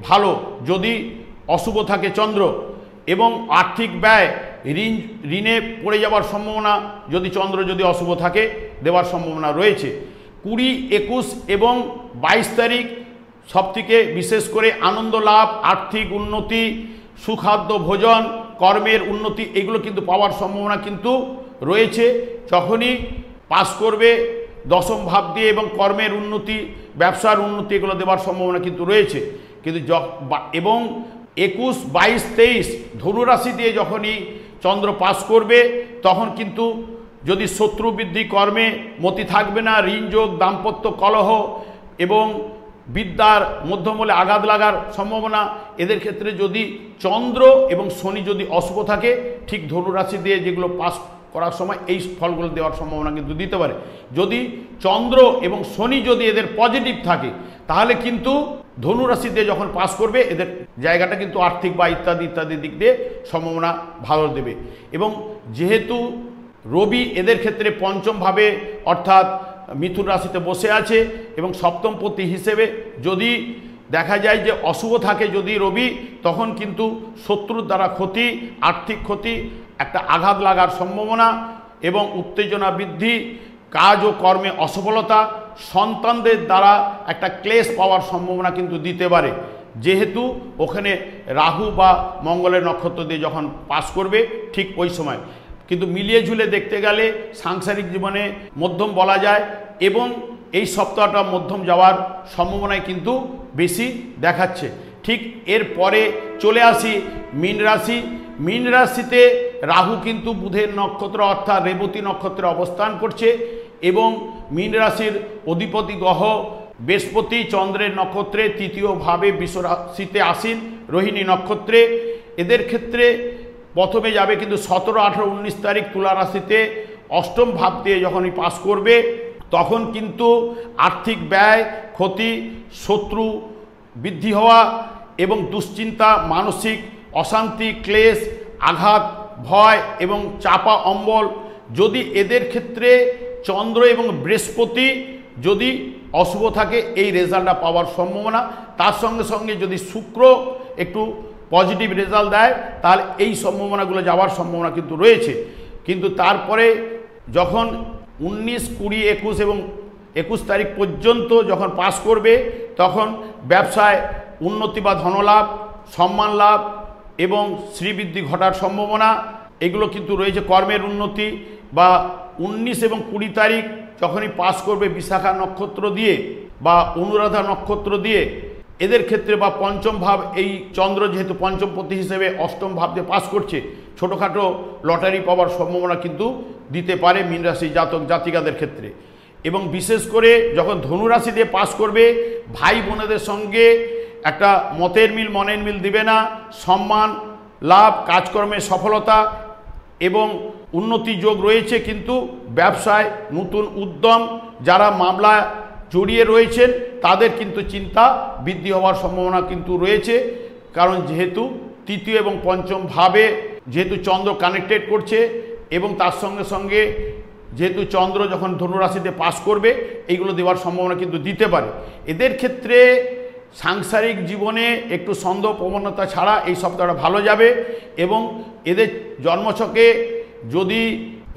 ভালো। যদি অশুভ থাকে চন্দ্র এবং আর্থিক ব্যয় ঋণে পড়ে যাওয়ার সম্ভাবনা যদি চন্দ্র যদি অশুভ থাকে দেওয়ার সম্ভাবনা রয়েছে। 20, 21 এবং 22 তারিখ সবথেকে বিশেষ করে আনন্দ লাভ, আর্থিক উন্নতি, সুখাদ্য ভোজন, কর্মের উন্নতি এগুলো কিন্তু পাওয়ার সম্ভাবনা কিন্তু রয়েছে। যখনই পাস করবে দশম ভাব দিয়ে এবং কর্মের উন্নতি, ব্যবসার উন্নতি এগুলো দেওয়ার সম্ভাবনা কিন্তু রয়েছে। কিন্তু এবং 21, 22, 23 ধনুরাশি দিয়ে যখনই চন্দ্র পাস করবে তখন কিন্তু যদি শত্রু বৃদ্ধি, কর্মে মতি থাকবে না, ঋণযোগ, দাম্পত্য কলহ এবং বিদ্যার মধ্যমূলে আঘাত লাগার সম্ভাবনা। এদের ক্ষেত্রে যদি চন্দ্র এবং শনি যদি অশুভ থাকে ঠিক ধনুরাশি দিয়ে যেগুলো পাস করার সময় এই ফলগুলো দেওয়ার সম্ভাবনা কিন্তু দিতে পারে। যদি চন্দ্র এবং শনি যদি এদের পজিটিভ থাকে তাহলে কিন্তু ধনুরাশিতে যখন পাস করবে এদের জায়গাটা কিন্তু আর্থিক বা ইত্যাদি ইত্যাদি দিক দিয়ে সম্ভাবনা ভালো দেবে। এবং যেহেতু রবি এদের ক্ষেত্রে পঞ্চম ভাবে অর্থাৎ মিথুন রাশিতে বসে আছে এবং সপ্তমপতি হিসেবে যদি দেখা যায় যে অশুভ থাকে যদি রবি, তখন কিন্তু শত্রুর দ্বারা ক্ষতি, আর্থিক ক্ষতি, একটা আঘাত লাগার সম্ভাবনা এবং উত্তেজনা বৃদ্ধি, কাজ ও কর্মে অসফলতা, সন্তানদের দ্বারা একটা ক্লেশ পাওয়ার সম্ভাবনা কিন্তু দিতে পারে। যেহেতু ওখানে রাহু বা মঙ্গলের নক্ষত্র দিয়ে যখন পাস করবে ঠিক ওই সময়। কিন্তু মিলিয়ে ঝুলে দেখতে গেলে সাংসারিক জীবনে মধ্যম বলা যায় এবং এই সপ্তাহটা মধ্যম যাওয়ার সম্ভাবনায় কিন্তু বেশি দেখাচ্ছে। ঠিক এর পরে চলে আসি মীন রাশি। মীন রাশিতে রাহু কিন্তু বুধের নক্ষত্র অর্থাৎ রেবতী নক্ষত্রে অবস্থান করছে এবং মীন রাশির অধিপতি গ্রহ বৃহস্পতি চন্দ্রের নক্ষত্রে তৃতীয় ভাবে বৃষ রাশিতে আসীন রোহিণী নক্ষত্রে। এদের ক্ষেত্রে প্রথমে যাবে কিন্তু 17, 18, 19 তারিখ তুলা রাশিতে অষ্টম ভাব দিয়ে যখনই পাস করবে তখন কিন্তু আর্থিক ব্যয়, ক্ষতি, শত্রু বৃদ্ধি হওয়া এবং দুশ্চিন্তা, মানসিক অশান্তি, ক্লেশ, আঘাত, ভয় এবং চাপা অম্বল। যদি এদের ক্ষেত্রে চন্দ্র এবং বৃহস্পতি যদি অশুভ থাকে এই রেজাল্টটা পাওয়ার সম্ভাবনা। তার সঙ্গে সঙ্গে যদি শুক্র একটু পজিটিভ রেজাল্ট দেয় তাহলে এই সম্ভাবনাগুলো যাওয়ার সম্ভাবনা কিন্তু রয়েছে। কিন্তু তারপরে যখন 19, 20, 21 এবং 21 তারিখ পর্যন্ত যখন পাস করবে তখন ব্যবসায় উন্নতি বা ধনলাভ, সম্মান লাভ এবং শ্রীবৃদ্ধি ঘটার সম্ভাবনা এগুলো কিন্তু রয়েছে। কর্মের উন্নতি বা 19 এবং 20 তারিখ যখনই পাস করবে বিশাখা নক্ষত্র দিয়ে বা অনুরাধা নক্ষত্র দিয়ে এদের ক্ষেত্রে বা পঞ্চম ভাব, এই চন্দ্র যেহেতু পঞ্চমপতি হিসেবে অষ্টম ভাব দিয়ে পাস করছে, ছোটোখাটো লটারি পাওয়ার সম্ভাবনা কিন্তু দিতে পারে মীন রাশি জাতক জাতিকাদের ক্ষেত্রে। এবং বিশেষ করে যখন ধনুরাশি দিয়ে পাস করবে ভাই বোনেদের সঙ্গে একটা মতের মিল, মনের মিল দিবে না, সম্মান লাভ, কাজকর্মে সফলতা এবং উন্নতি যোগ রয়েছে। কিন্তু ব্যবসায় নতুন উদ্যম, যারা মামলা জড়িয়ে রয়েছেন তাদের কিন্তু চিন্তা বৃদ্ধি হওয়ার সম্ভাবনা কিন্তু রয়েছে। কারণ যেহেতু তৃতীয় এবং পঞ্চম ভাবে যেহেতু চন্দ্র কানেক্টেড করছে এবং তার সঙ্গে সঙ্গে যেহেতু চন্দ্র যখন ধনুরাশিতে পাস করবে এইগুলো দেওয়ার সম্ভাবনা কিন্তু দিতে পারে। এদের ক্ষেত্রে সাংসারিক জীবনে একটু সন্দেহ প্রবণতা ছাড়া এই সপ্তাহটা ভালো যাবে এবং এদের জন্মছকে যদি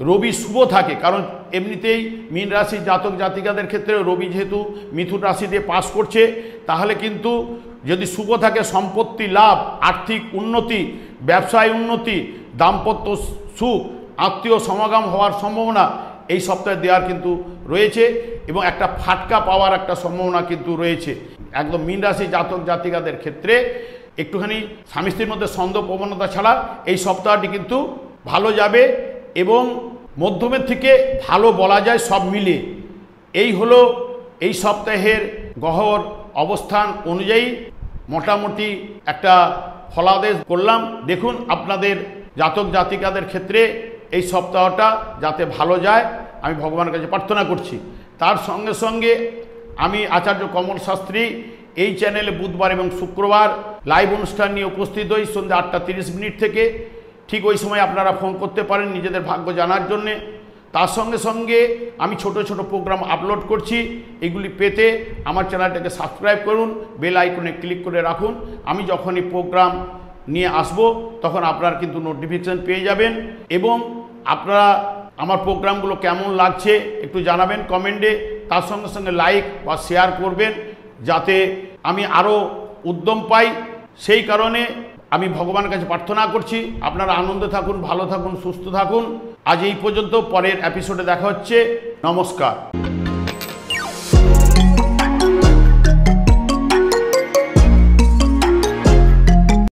রবি শুভ থাকে, কারণ এমনিতেই মীন রাশি জাতক জাতিকাদের ক্ষেত্রে রবি যেহেতু মিথুন রাশি দিয়ে পাস করছে, তাহলে কিন্তু যদি শুভ থাকে সম্পত্তি লাভ, আর্থিক উন্নতি, ব্যবসায় উন্নতি, দাম্পত্য সুখ, আত্মীয় সমাগম হওয়ার সম্ভাবনা এই সপ্তাহে দেওয়ার কিন্তু রয়েছে এবং একটা ফাটকা পাওয়ার একটা সম্ভাবনা কিন্তু রয়েছে। একদম মীন রাশি জাতক জাতিকাদের ক্ষেত্রে একটুখানি স্বামী স্ত্রীর মধ্যে সন্দেহ প্রবণতা ছাড়া এই সপ্তাহটি কিন্তু ভালো যাবে এবং মধ্যমের থেকে ভালো বলা যায় সব মিলে। এই হলো এই সপ্তাহের গ্রহর অবস্থান অনুযায়ী মোটামুটি একটা ফলাদেশ করলাম। দেখুন আপনাদের জাতক জাতিকাদের ক্ষেত্রে এই সপ্তাহটা যাতে ভালো যায় আমি ভগবানের কাছে প্রার্থনা করছি। তার সঙ্গে সঙ্গে আমি আচার্য কমল শাস্ত্রী এই চ্যানেলে বুধবার এবং শুক্রবার লাইভ অনুষ্ঠান নিয়ে উপস্থিত হই সন্ধ্যা 8:30 থেকে। ঠিক ওই সময় আপনারা ফোন করতে পারেন নিজেদের ভাগ্য জানার জন্যে। তার সঙ্গে সঙ্গে আমি ছোট ছোট প্রোগ্রাম আপলোড করছি, এগুলি পেতে আমার চ্যানেলটাকে সাবস্ক্রাইব করুন, বেল আইকনে ক্লিক করে রাখুন। আমি যখনই প্রোগ্রাম নিয়ে আসব তখন আপনারা কিন্তু নোটিফিকেশান পেয়ে যাবেন এবং আপনারা আমার প্রোগ্রামগুলো কেমন লাগছে একটু জানাবেন কমেন্টে। তার সঙ্গে সঙ্গে লাইক বা শেয়ার করবেন যাতে আমি আরও উদ্যম পাই। সেই কারণে আমি ভগবানের কাছে প্রার্থনা করছি আপনারা আনন্দে থাকুন, ভালো থাকুন, সুস্থ থাকুন। আজ এই পর্যন্ত, পরের এপিসোডে দেখা হচ্ছে। নমস্কার।